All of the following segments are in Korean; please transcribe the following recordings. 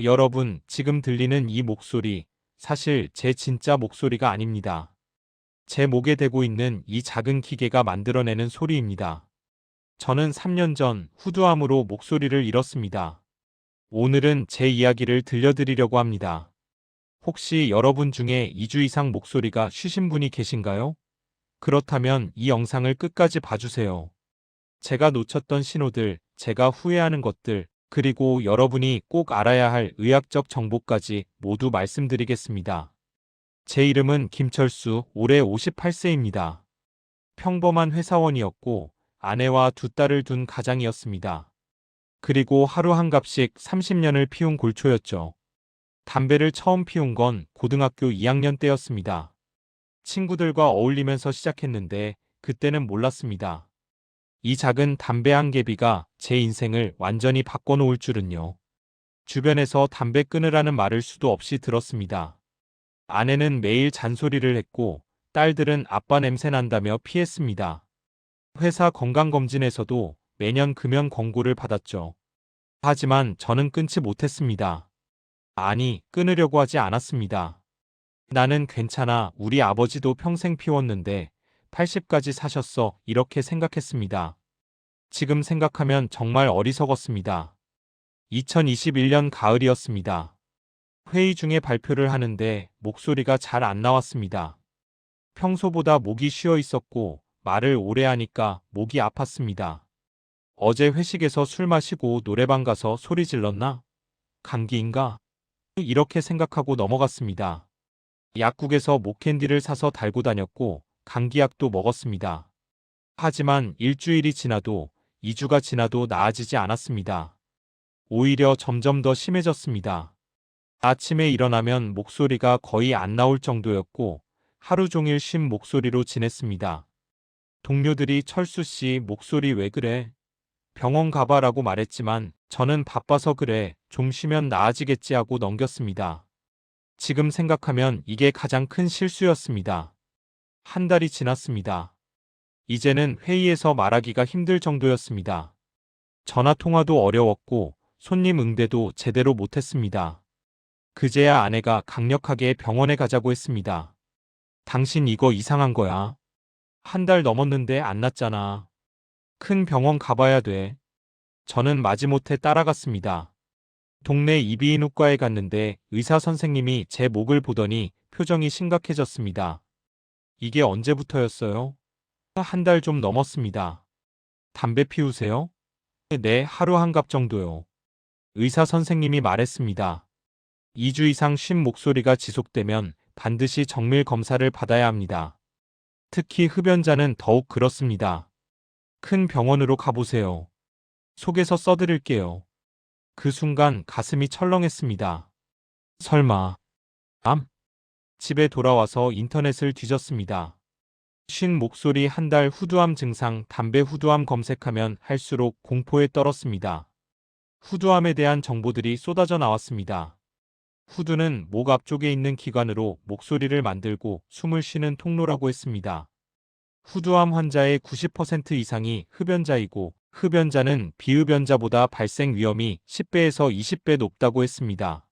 여러분, 지금 들리는 이 목소리, 사실 제 진짜 목소리가 아닙니다. 제 목에 대고 있는 이 작은 기계가 만들어내는 소리입니다. 저는 3년 전 후두암으로 목소리를 잃었습니다. 오늘은 제 이야기를 들려드리려고 합니다. 혹시 여러분 중에 2주 이상 목소리가 쉬신 분이 계신가요? 그렇다면 이 영상을 끝까지 봐주세요. 제가 놓쳤던 신호들, 제가 후회하는 것들, 그리고 여러분이 꼭 알아야 할 의학적 정보까지 모두 말씀드리겠습니다. 제 이름은 김철수, 올해 58세입니다. 평범한 회사원이었고, 아내와 두 딸을 둔 가장이었습니다. 그리고 하루 한 갑씩 30년을 피운 골초였죠. 담배를 처음 피운 건 고등학교 2학년 때였습니다. 친구들과 어울리면서 시작했는데, 그때는 몰랐습니다. 이 작은 담배 한 개비가 제 인생을 완전히 바꿔놓을 줄은요. 주변에서 담배 끊으라는 말을 수도 없이 들었습니다. 아내는 매일 잔소리를 했고, 딸들은 아빠 냄새 난다며 피했습니다. 회사 건강검진에서도 매년 금연 권고를 받았죠. 하지만 저는 끊지 못했습니다. 아니, 끊으려고 하지 않았습니다. 나는 괜찮아, 우리 아버지도 평생 피웠는데 80까지 사셨어, 이렇게 생각했습니다. 지금 생각하면 정말 어리석었습니다. 2021년 가을이었습니다. 회의 중에 발표를 하는데 목소리가 잘 안 나왔습니다. 평소보다 목이 쉬어 있었고 말을 오래 하니까 목이 아팠습니다. 어제 회식에서 술 마시고 노래방 가서 소리 질렀나? 감기인가? 이렇게 생각하고 넘어갔습니다. 약국에서 목캔디를 사서 달고 다녔고 감기약도 먹었습니다. 하지만 일주일이 지나도 2주가 지나도 나아지지 않았습니다. 오히려 점점 더 심해졌습니다. 아침에 일어나면 목소리가 거의 안 나올 정도였고 하루 종일 쉰 목소리로 지냈습니다. 동료들이 철수 씨 목소리 왜 그래? 병원 가봐라고 말했지만 저는 바빠서 그래, 좀 쉬면 나아지겠지 하고 넘겼습니다. 지금 생각하면 이게 가장 큰 실수였습니다. 한 달이 지났습니다. 이제는 회의에서 말하기가 힘들 정도였습니다. 전화 통화도 어려웠고 손님 응대도 제대로 못했습니다. 그제야 아내가 강력하게 병원에 가자고 했습니다. 당신 이거 이상한 거야. 한 달 넘었는데 안 낫잖아. 큰 병원 가봐야 돼. 저는 마지못해 따라갔습니다. 동네 이비인후과에 갔는데 의사 선생님이 제 목을 보더니 표정이 심각해졌습니다. 이게 언제부터였어요? 한 달 좀 넘었습니다. 담배 피우세요? 네, 하루 한 갑 정도요. 의사 선생님이 말했습니다. 2주 이상 쉰 목소리가 지속되면 반드시 정밀 검사를 받아야 합니다. 특히 흡연자는 더욱 그렇습니다. 큰 병원으로 가보세요. 속에서 써드릴게요. 그 순간 가슴이 철렁했습니다. 설마, 암? 집에 돌아와서 인터넷을 뒤졌습니다. 쉰 목소리 한 달 후두암 증상 담배 후두암 검색하면 할수록 공포에 떨었습니다. 후두암에 대한 정보들이 쏟아져 나왔습니다. 후두는 목 앞쪽에 있는 기관으로 목소리를 만들고 숨을 쉬는 통로라고 했습니다. 후두암 환자의 90% 이상이 흡연자이고 흡연자는 비흡연자보다 발생 위험이 10배에서 20배 높다고 했습니다.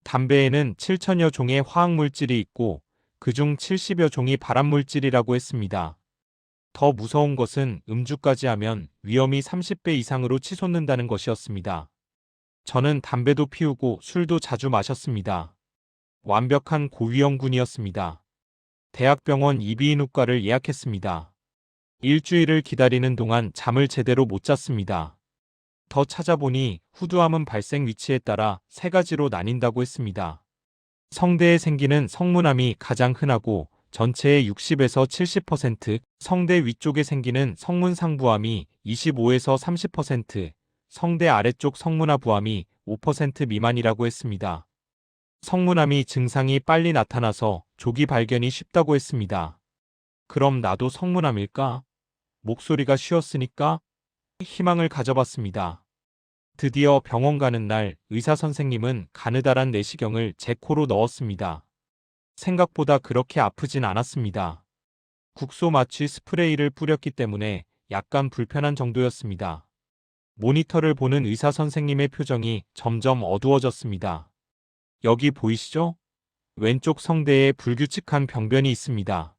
담배에는 7천여 종의 화학물질이 있고 그중 70여 종이 발암물질이라고 했습니다. 더 무서운 것은 음주까지 하면 위험이 30배 이상으로 치솟는다는 것이었습니다. 저는 담배도 피우고 술도 자주 마셨습니다. 완벽한 고위험군이었습니다. 대학병원 이비인후과를 예약했습니다. 일주일을 기다리는 동안 잠을 제대로 못 잤습니다. 더 찾아보니 후두암은 발생 위치에 따라 세 가지로 나뉜다고 했습니다. 성대에 생기는 성문암이 가장 흔하고 전체의 60에서 70%, 성대 위쪽에 생기는 성문상부암이 25에서 30%, 성대 아래쪽 성문하부암이 5% 미만이라고 했습니다. 성문암이 증상이 빨리 나타나서 조기 발견이 쉽다고 했습니다. 그럼 나도 성문암일까? 목소리가 쉬었으니까? 희망을 가져봤습니다. 드디어 병원 가는 날 의사 선생님은 가느다란 내시경을 제 코로 넣었습니다. 생각보다 그렇게 아프진 않았습니다. 국소 마취 스프레이를 뿌렸기 때문에 약간 불편한 정도였습니다. 모니터를 보는 의사 선생님의 표정이 점점 어두워졌습니다. 여기 보이시죠? 왼쪽 성대에 불규칙한 병변이 있습니다.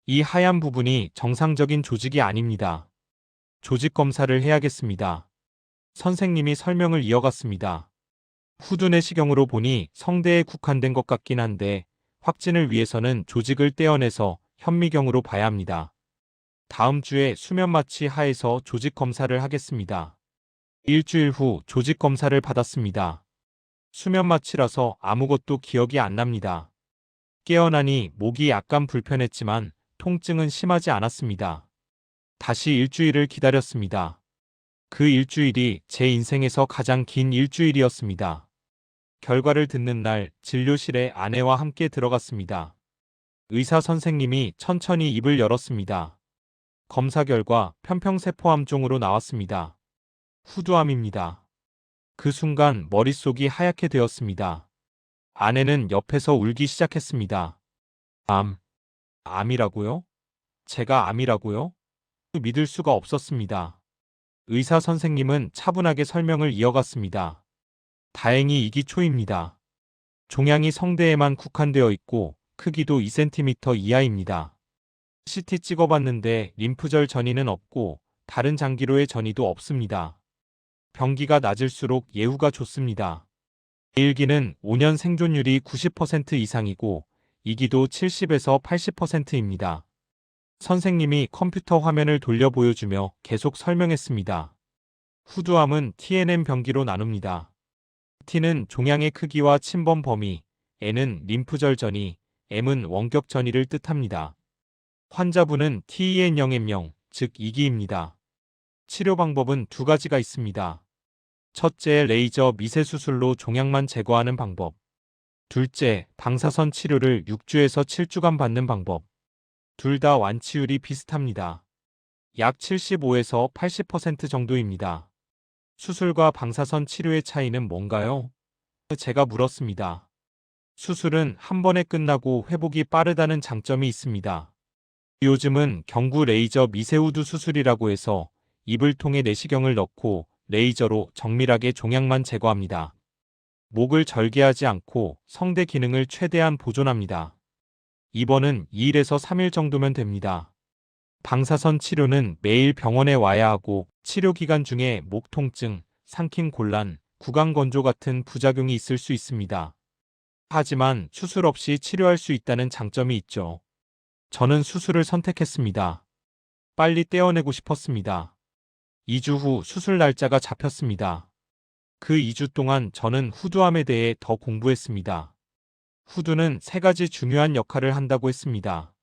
이 하얀 부분이 정상적인 조직이 아닙니다. 조직 검사를 해야겠습니다. 선생님이 설명을 이어갔습니다. 후두 내시경으로 보니 성대에 국한된 것 같긴 한데 확진을 위해서는 조직을 떼어내서 현미경으로 봐야 합니다. 다음 주에 수면 마취 하에서 조직 검사를 하겠습니다. 일주일 후 조직 검사를 받았습니다. 수면 마취라서 아무것도 기억이 안 납니다. 깨어나니 목이 약간 불편했지만 통증은 심하지 않았습니다. 다시 일주일을 기다렸습니다. 그 일주일이 제 인생에서 가장 긴 일주일이었습니다. 결과를 듣는 날 진료실에 아내와 함께 들어갔습니다. 의사 선생님이 천천히 입을 열었습니다. 검사 결과 편평세포암종으로 나왔습니다. 후두암입니다. 그 순간 머릿속이 하얗게 되었습니다. 아내는 옆에서 울기 시작했습니다. 암이라고요? 제가 암이라고요? 믿을 수가 없었습니다. 의사 선생님은 차분하게 설명을 이어갔습니다. 다행히 이기초입니다. 종양이 성대에만 국한되어 있고 크기도 2cm 이하입니다. CT 찍어봤는데 림프절 전이는 없고 다른 장기로의 전이도 없습니다. 병기가 낮을수록 예후가 좋습니다. 1기는 5년 생존율이 90% 이상이고 2기도 70에서 80%입니다. 선생님이 컴퓨터 화면을 돌려 보여주며 계속 설명했습니다. 후두암은 TNM 병기로 나눕니다. T는 종양의 크기와 침범 범위, N은 림프절 전이, M은 원격 전이를 뜻합니다. 환자분은 TEN0M0, 즉 2기입니다. 치료 방법은 두 가지가 있습니다. 첫째, 레이저 미세 수술로 종양만 제거하는 방법. 둘째, 방사선 치료를 6주에서 7주간 받는 방법. 둘 다 완치율이 비슷합니다. 약 75에서 80% 정도입니다. 수술과 방사선 치료의 차이는 뭔가요? 제가 물었습니다. 수술은 한 번에 끝나고 회복이 빠르다는 장점이 있습니다. 요즘은 경구 레이저 미세우드 수술이라고 해서 입을 통해 내시경을 넣고 레이저로 정밀하게 종양만 제거합니다. 목을 절개하지 않고 성대 기능을 최대한 보존합니다. 입원은 2일에서 3일 정도면 됩니다. 방사선 치료는 매일 병원에 와야 하고 치료 기간 중에 목 통증, 삼킴 곤란, 구강 건조 같은 부작용이 있을 수 있습니다. 하지만 수술 없이 치료할 수 있다는 장점이 있죠. 저는 수술을 선택했습니다. 빨리 떼어내고 싶었습니다. 2주 후 수술 날짜가 잡혔습니다. 그 2주 동안 저는 후두암에 대해 더 공부했습니다. 후두는 3가지 중요한 역할을 한다고 했습니다.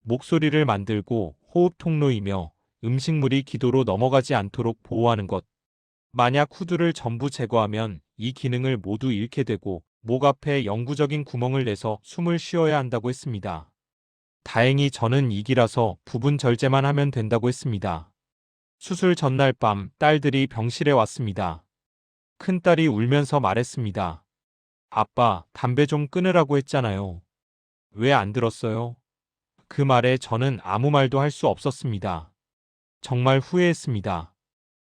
목소리를 만들고 호흡 통로이며 음식물이 기도로 넘어가지 않도록 보호하는 것. 만약 후두를 전부 제거하면 이 기능을 모두 잃게 되고 목 앞에 영구적인 구멍을 내서 숨을 쉬어야 한다고 했습니다. 다행히 저는 2기라서 부분 절제만 하면 된다고 했습니다. 수술 전날 밤 딸들이 병실에 왔습니다. 큰딸이 울면서 말했습니다. 아빠, 담배 좀 끊으라고 했잖아요. 왜 안 들었어요? 그 말에 저는 아무 말도 할 수 없었습니다. 정말 후회했습니다.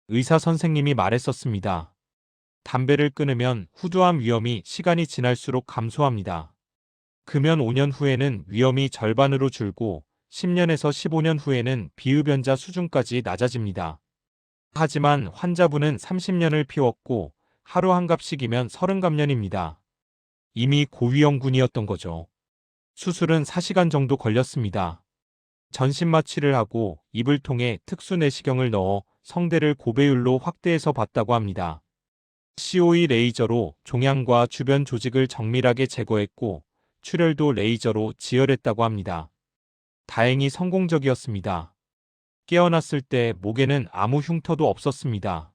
의사 선생님이 말했었습니다. 담배를 끊으면 후두암 위험이 시간이 지날수록 감소합니다. 금연 5년 후에는 위험이 절반으로 줄고 10년에서 15년 후에는 비흡연자 수준까지 낮아집니다. 하지만 환자분은 30년을 피웠고 하루 한 갑씩이면 30갑년입니다. 이미 고위험군이었던 거죠. 수술은 4시간 정도 걸렸습니다. 전신 마취를 하고 입을 통해 특수 내시경을 넣어 성대를 고배율로 확대해서 봤다고 합니다. COE 레이저로 종양과 주변 조직을 정밀하게 제거했고 출혈도 레이저로 지혈했다고 합니다. 다행히 성공적이었습니다. 깨어났을 때 목에는 아무 흉터도 없었습니다.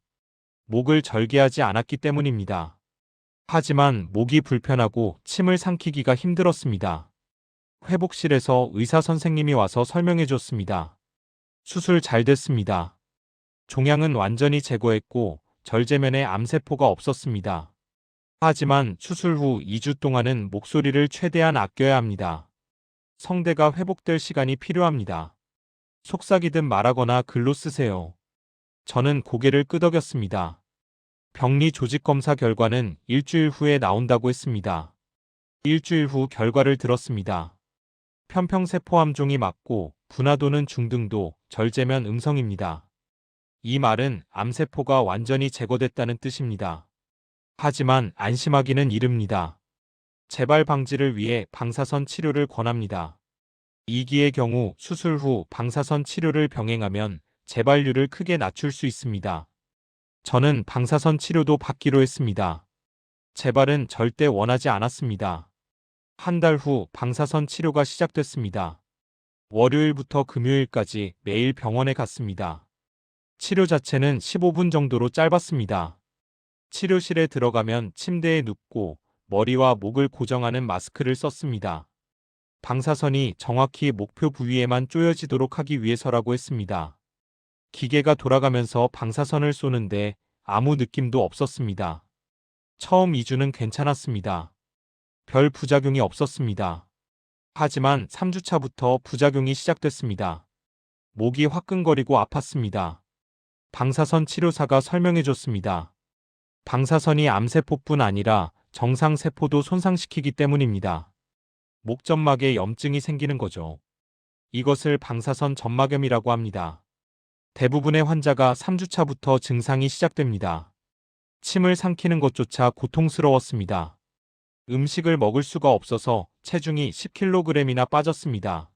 목을 절개하지 않았기 때문입니다. 하지만 목이 불편하고 침을 삼키기가 힘들었습니다. 회복실에서 의사 선생님이 와서 설명해 줬습니다. 수술 잘 됐습니다. 종양은 완전히 제거했고 절제면에 암세포가 없었습니다. 하지만 수술 후 2주 동안은 목소리를 최대한 아껴야 합니다. 성대가 회복될 시간이 필요합니다. 속삭이듯 말하거나 글로 쓰세요. 저는 고개를 끄덕였습니다. 병리 조직 검사 결과는 일주일 후에 나온다고 했습니다. 일주일 후 결과를 들었습니다. 편평세포 함종이 맞고 분화도는 중등도, 절제면 음성입니다. 이 말은 암세포가 완전히 제거됐다는 뜻입니다. 하지만 안심하기는 이릅니다. 재발 방지를 위해 방사선 치료를 권합니다. 2기의 경우 수술 후 방사선 치료를 병행하면 재발률을 크게 낮출 수 있습니다. 저는 방사선 치료도 받기로 했습니다. 재발은 절대 원하지 않았습니다. 한 달 후 방사선 치료가 시작됐습니다. 월요일부터 금요일까지 매일 병원에 갔습니다. 치료 자체는 15분 정도로 짧았습니다. 치료실에 들어가면 침대에 눕고 머리와 목을 고정하는 마스크를 썼습니다. 방사선이 정확히 목표 부위에만 쪼여지도록 하기 위해서라고 했습니다. 기계가 돌아가면서 방사선을 쏘는데 아무 느낌도 없었습니다. 처음 2주는 괜찮았습니다. 별 부작용이 없었습니다. 하지만 3주차부터 부작용이 시작됐습니다. 목이 화끈거리고 아팠습니다. 방사선 치료사가 설명해줬습니다. 방사선이 암세포뿐 아니라 정상세포도 손상시키기 때문입니다. 목점막에 염증이 생기는 거죠. 이것을 방사선 점막염이라고 합니다. 대부분의 환자가 3주차부터 증상이 시작됩니다. 침을 삼키는 것조차 고통스러웠습니다. 음식을 먹을 수가 없어서 체중이 10kg이나 빠졌습니다.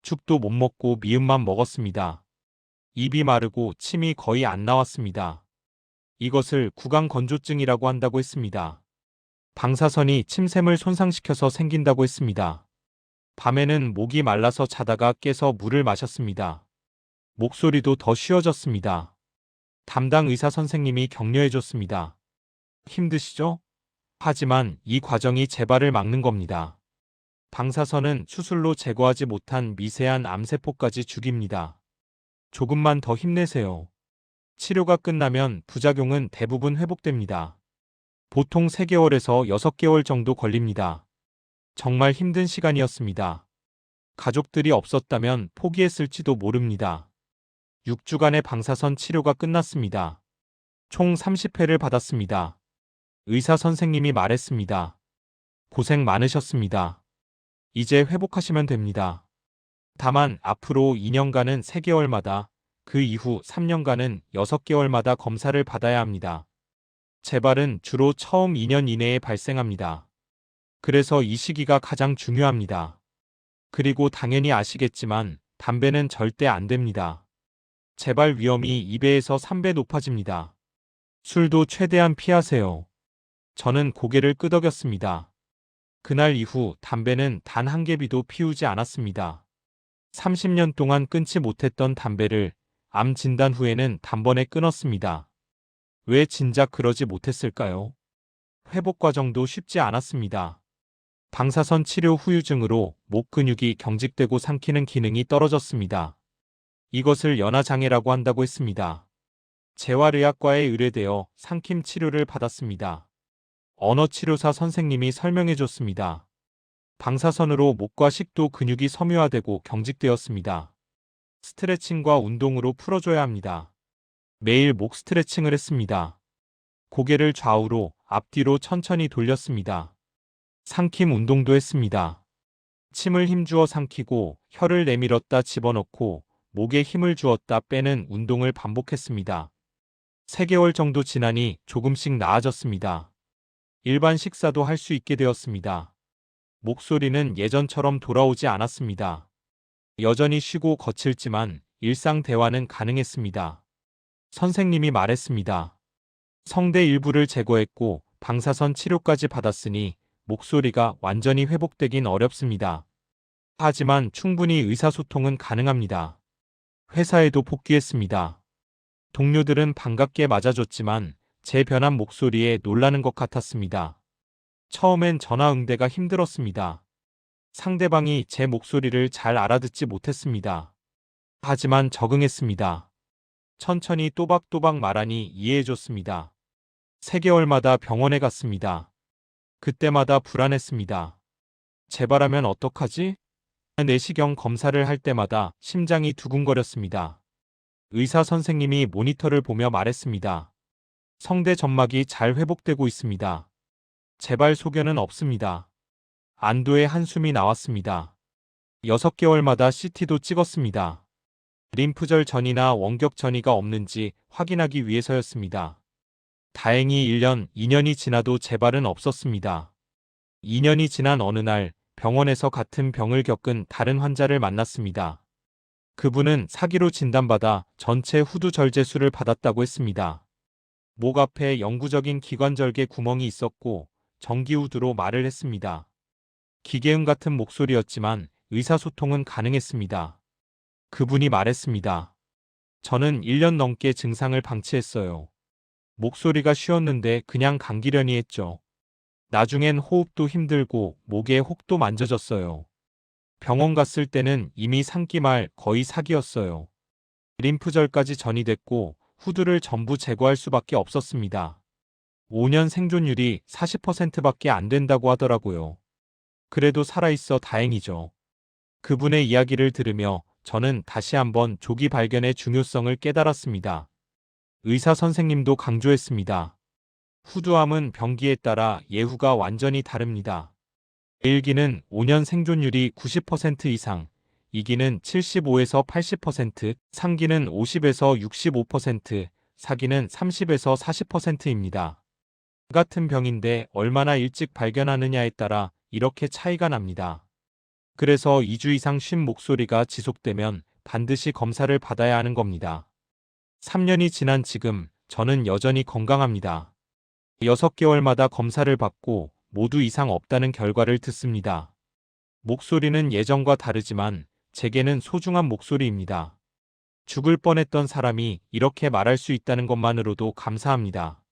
죽도 못 먹고 미음만 먹었습니다. 입이 마르고 침이 거의 안 나왔습니다. 이것을 구강건조증이라고 한다고 했습니다. 방사선이 침샘을 손상시켜서 생긴다고 했습니다. 밤에는 목이 말라서 자다가 깨서 물을 마셨습니다. 목소리도 더 쉬워졌습니다. 담당 의사 선생님이 격려해줬습니다. 힘드시죠? 하지만 이 과정이 재발을 막는 겁니다. 방사선은 수술로 제거하지 못한 미세한 암세포까지 죽입니다. 조금만 더 힘내세요. 치료가 끝나면 부작용은 대부분 회복됩니다. 보통 3개월에서 6개월 정도 걸립니다. 정말 힘든 시간이었습니다. 가족들이 없었다면 포기했을지도 모릅니다. 6주간의 방사선 치료가 끝났습니다. 총 30회를 받았습니다. 의사 선생님이 말했습니다. 고생 많으셨습니다. 이제 회복하시면 됩니다. 다만 앞으로 2년간은 3개월마다, 그 이후 3년간은 6개월마다 검사를 받아야 합니다. 재발은 주로 처음 2년 이내에 발생합니다. 그래서 이 시기가 가장 중요합니다. 그리고 당연히 아시겠지만 담배는 절대 안 됩니다. 재발 위험이 2배에서 3배 높아집니다. 술도 최대한 피하세요. 저는 고개를 끄덕였습니다. 그날 이후 담배는 단 한 개비도 피우지 않았습니다. 30년 동안 끊지 못했던 담배를 암 진단 후에는 단번에 끊었습니다. 왜 진작 그러지 못했을까요? 회복 과정도 쉽지 않았습니다. 방사선 치료 후유증으로 목 근육이 경직되고 삼키는 기능이 떨어졌습니다. 이것을 연화장애라고 한다고 했습니다. 재활의학과에 의뢰되어 삼킴 치료를 받았습니다. 언어치료사 선생님이 설명해줬습니다. 방사선으로 목과 식도 근육이 섬유화되고 경직되었습니다. 스트레칭과 운동으로 풀어줘야 합니다. 매일 목 스트레칭을 했습니다. 고개를 좌우로, 앞뒤로 천천히 돌렸습니다. 삼킴 운동도 했습니다. 침을 힘주어 삼키고 혀를 내밀었다 집어넣고 목에 힘을 주었다 빼는 운동을 반복했습니다. 3개월 정도 지나니 조금씩 나아졌습니다. 일반 식사도 할 수 있게 되었습니다. 목소리는 예전처럼 돌아오지 않았습니다. 여전히 쉬고 거칠지만 일상 대화는 가능했습니다. 선생님이 말했습니다. 성대 일부를 제거했고 방사선 치료까지 받았으니 목소리가 완전히 회복되긴 어렵습니다. 하지만 충분히 의사소통은 가능합니다. 회사에도 복귀했습니다. 동료들은 반갑게 맞아줬지만 제 변한 목소리에 놀라는 것 같았습니다. 처음엔 전화 응대가 힘들었습니다. 상대방이 제 목소리를 잘 알아듣지 못했습니다. 하지만 적응했습니다. 천천히 또박또박 말하니 이해해줬습니다. 3개월마다 병원에 갔습니다. 그때마다 불안했습니다. 재발하면 어떡하지? 내시경 검사를 할 때마다 심장이 두근거렸습니다. 의사 선생님이 모니터를 보며 말했습니다. 성대 점막이 잘 회복되고 있습니다. 재발 소견은 없습니다. 안도의 한숨이 나왔습니다. 6개월마다 CT도 찍었습니다. 림프절 전이나 원격 전이가 없는지 확인하기 위해서였습니다. 다행히 1년, 2년이 지나도 재발은 없었습니다. 2년이 지난 어느 날 병원에서 같은 병을 겪은 다른 환자를 만났습니다. 그분은 사기로 진단받아 전체 후두절제술을 받았다고 했습니다. 목 앞에 영구적인 기관절개 구멍이 있었고 정기후두로 말을 했습니다. 기계음 같은 목소리였지만 의사소통은 가능했습니다. 그분이 말했습니다. 저는 1년 넘게 증상을 방치했어요. 목소리가 쉬었는데 그냥 감기려니 했죠. 나중엔 호흡도 힘들고 목에 혹도 만져졌어요. 병원 갔을 때는 이미 3기 말 거의 사기였어요. 림프절까지 전이됐고 후두를 전부 제거할 수밖에 없었습니다. 5년 생존율이 40%밖에 안 된다고 하더라고요. 그래도 살아있어 다행이죠. 그분의 이야기를 들으며 저는 다시 한번 조기 발견의 중요성을 깨달았습니다. 의사 선생님도 강조했습니다. 후두암은 병기에 따라 예후가 완전히 다릅니다. 1기는 5년 생존율이 90% 이상, 2기는 75에서 80%, 3기는 50에서 65%, 4기는 30에서 40%입니다. 같은 병인데 얼마나 일찍 발견하느냐에 따라 이렇게 차이가 납니다. 그래서 2주 이상 쉰 목소리가 지속되면 반드시 검사를 받아야 하는 겁니다. 3년이 지난 지금 저는 여전히 건강합니다. 6개월마다 검사를 받고 모두 이상 없다는 결과를 듣습니다. 목소리는 예전과 다르지만 제게는 소중한 목소리입니다. 죽을 뻔했던 사람이 이렇게 말할 수 있다는 것만으로도 감사합니다.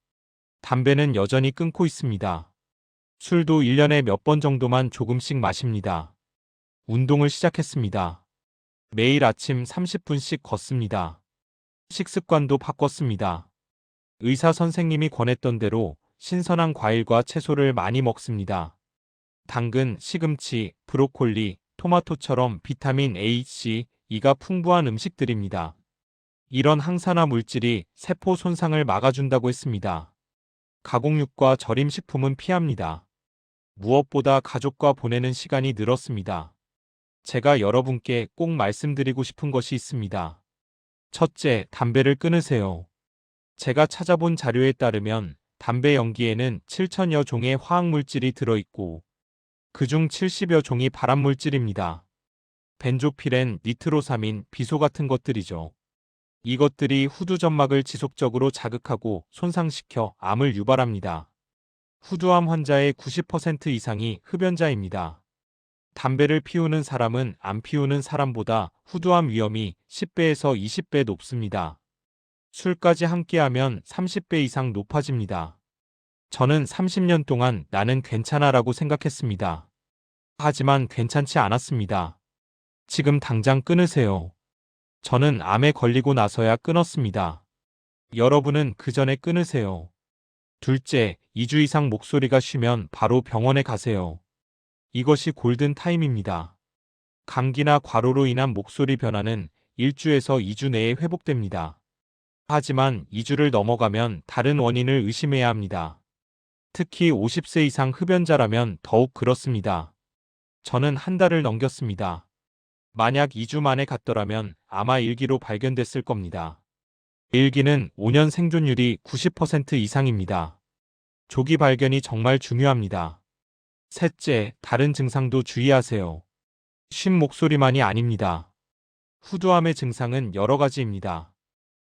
담배는 여전히 끊고 있습니다. 술도 1년에 몇 번 정도만 조금씩 마십니다. 운동을 시작했습니다. 매일 아침 30분씩 걷습니다. 식습관도 바꿨습니다. 의사 선생님이 권했던 대로 신선한 과일과 채소를 많이 먹습니다. 당근, 시금치, 브로콜리, 토마토처럼 비타민 A, C, E가 풍부한 음식들입니다. 이런 항산화 물질이 세포 손상을 막아준다고 했습니다. 가공육과 절임 식품은 피합니다. 무엇보다 가족과 보내는 시간이 늘었습니다. 제가 여러분께 꼭 말씀드리고 싶은 것이 있습니다. 첫째, 담배를 끊으세요. 제가 찾아본 자료에 따르면 담배 연기에는 7천여 종의 화학물질이 들어있고 그중 70여 종이 발암물질입니다. 벤조피렌, 니트로사민, 비소 같은 것들이죠. 이것들이 후두점막을 지속적으로 자극하고 손상시켜 암을 유발합니다. 후두암 환자의 90% 이상이 흡연자입니다. 담배를 피우는 사람은 안 피우는 사람보다 후두암 위험이 10배에서 20배 높습니다. 술까지 함께하면 30배 이상 높아집니다. 저는 30년 동안 나는 괜찮아라고 생각했습니다. 하지만 괜찮지 않았습니다. 지금 당장 끊으세요. 저는 암에 걸리고 나서야 끊었습니다. 여러분은 그 전에 끊으세요. 둘째, 2주 이상 목소리가 쉬면 바로 병원에 가세요. 이것이 골든 타임입니다. 감기나 과로로 인한 목소리 변화는 1주에서 2주 내에 회복됩니다. 하지만 2주를 넘어가면 다른 원인을 의심해야 합니다. 특히 50세 이상 흡연자라면 더욱 그렇습니다. 저는 한 달을 넘겼습니다. 만약 2주 만에 갔더라면 아마 1기로 발견됐을 겁니다. 1기는 5년 생존율이 90% 이상입니다. 조기 발견이 정말 중요합니다. 셋째, 다른 증상도 주의하세요. 쉰 목소리만이 아닙니다. 후두암의 증상은 여러 가지입니다.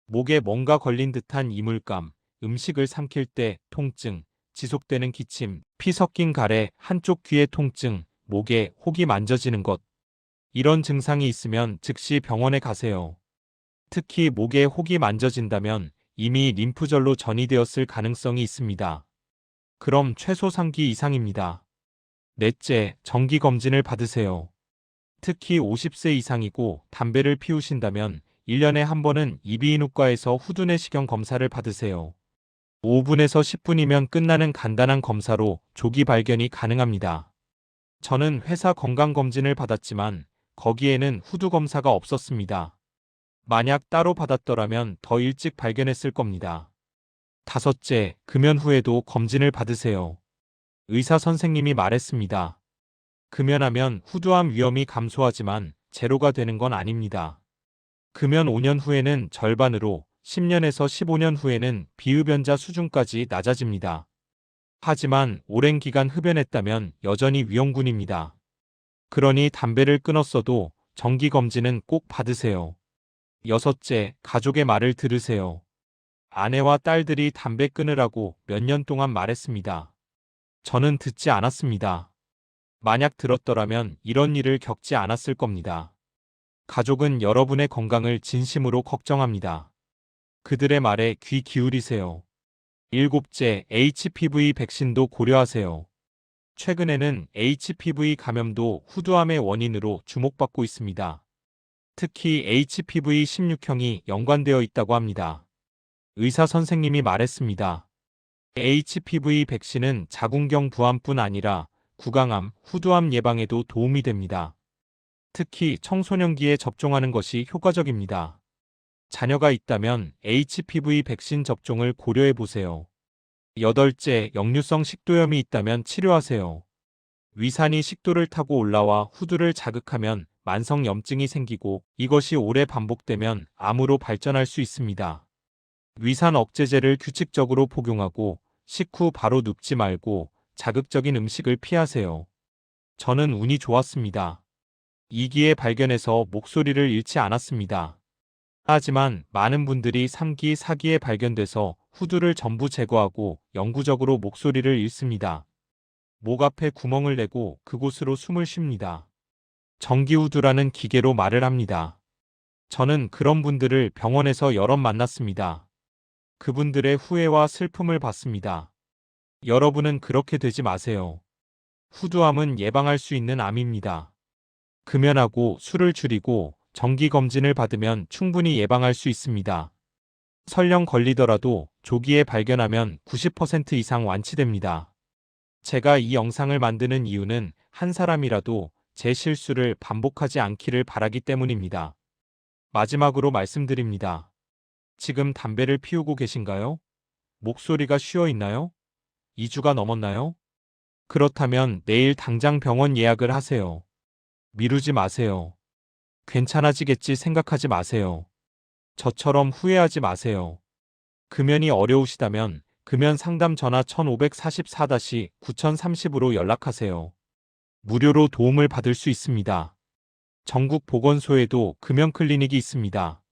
목에 뭔가 걸린 듯한 이물감, 음식을 삼킬 때 통증, 지속되는 기침, 피 섞인 가래, 한쪽 귀의 통증, 목에 혹이 만져지는 것. 이런 증상이 있으면 즉시 병원에 가세요. 특히 목에 혹이 만져진다면 이미 림프절로 전이되었을 가능성이 있습니다. 그럼 최소 3기 이상입니다. 넷째, 정기검진을 받으세요. 특히 50세 이상이고 담배를 피우신다면 1년에 한 번은 이비인후과에서 후두내시경 검사를 받으세요. 5분에서 10분이면 끝나는 간단한 검사로 조기 발견이 가능합니다. 저는 회사 건강검진을 받았지만 거기에는 후두 검사가 없었습니다. 만약 따로 받았더라면 더 일찍 발견했을 겁니다. 다섯째, 금연 후에도 검진을 받으세요. 의사 선생님이 말했습니다. 금연하면 후두암 위험이 감소하지만 제로가 되는 건 아닙니다. 금연 5년 후에는 절반으로 10년에서 15년 후에는 비흡연자 수준까지 낮아집니다. 하지만 오랜 기간 흡연했다면 여전히 위험군입니다. 그러니 담배를 끊었어도 정기검진은 꼭 받으세요. 여섯째, 가족의 말을 들으세요. 아내와 딸들이 담배 끊으라고 몇 년 동안 말했습니다. 저는 듣지 않았습니다. 만약 들었더라면 이런 일을 겪지 않았을 겁니다. 가족은 여러분의 건강을 진심으로 걱정합니다. 그들의 말에 귀 기울이세요. 일곱째, HPV 백신도 고려하세요. 최근에는 HPV 감염도 후두암의 원인으로 주목받고 있습니다. 특히 HPV 16형이 연관되어 있다고 합니다. 의사 선생님이 말했습니다. HPV 백신은 자궁경 부암뿐 아니라 구강암, 후두암 예방에도 도움이 됩니다. 특히 청소년기에 접종하는 것이 효과적입니다. 자녀가 있다면 HPV 백신 접종을 고려해 보세요. 여덟째, 역류성 식도염이 있다면 치료하세요. 위산이 식도를 타고 올라와 후두를 자극하면 만성 염증이 생기고 이것이 오래 반복되면 암으로 발전할 수 있습니다. 위산 억제제를 규칙적으로 복용하고 식후 바로 눕지 말고 자극적인 음식을 피하세요. 저는 운이 좋았습니다. 2기에 발견해서 목소리를 잃지 않았습니다. 하지만 많은 분들이 3기, 4기에 발견돼서 후두를 전부 제거하고 영구적으로 목소리를 잃습니다. 목 앞에 구멍을 내고 그곳으로 숨을 쉽니다. 정기후두라는 기계로 말을 합니다. 저는 그런 분들을 병원에서 여럿 만났습니다. 그분들의 후회와 슬픔을 봤습니다. 여러분은 그렇게 되지 마세요. 후두암은 예방할 수 있는 암입니다. 금연하고 술을 줄이고 정기검진을 받으면 충분히 예방할 수 있습니다. 설령 걸리더라도 조기에 발견하면 90% 이상 완치됩니다. 제가 이 영상을 만드는 이유는 한 사람이라도 제 실수를 반복하지 않기를 바라기 때문입니다. 마지막으로 말씀드립니다. 지금 담배를 피우고 계신가요? 목소리가 쉬어 있나요? 2주가 넘었나요? 그렇다면 내일 당장 병원 예약을 하세요. 미루지 마세요. 괜찮아지겠지 생각하지 마세요. 저처럼 후회하지 마세요. 금연이 어려우시다면 금연 상담 전화 1544-9030으로 연락하세요. 무료로 도움을 받을 수 있습니다. 전국 보건소에도 금연 클리닉이 있습니다.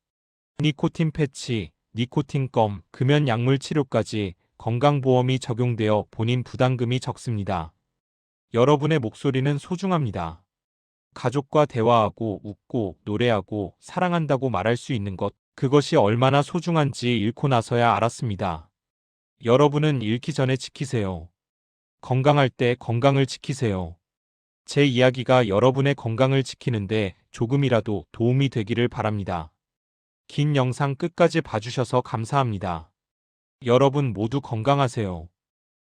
니코틴 패치, 니코틴 껌, 금연 약물 치료까지 건강보험이 적용되어 본인 부담금이 적습니다. 여러분의 목소리는 소중합니다. 가족과 대화하고 웃고 노래하고 사랑한다고 말할 수 있는 것, 그것이 얼마나 소중한지 잃고 나서야 알았습니다. 여러분은 잃기 전에 지키세요. 건강할 때 건강을 지키세요. 제 이야기가 여러분의 건강을 지키는데 조금이라도 도움이 되기를 바랍니다. 긴 영상 끝까지 봐주셔서 감사합니다. 여러분 모두 건강하세요.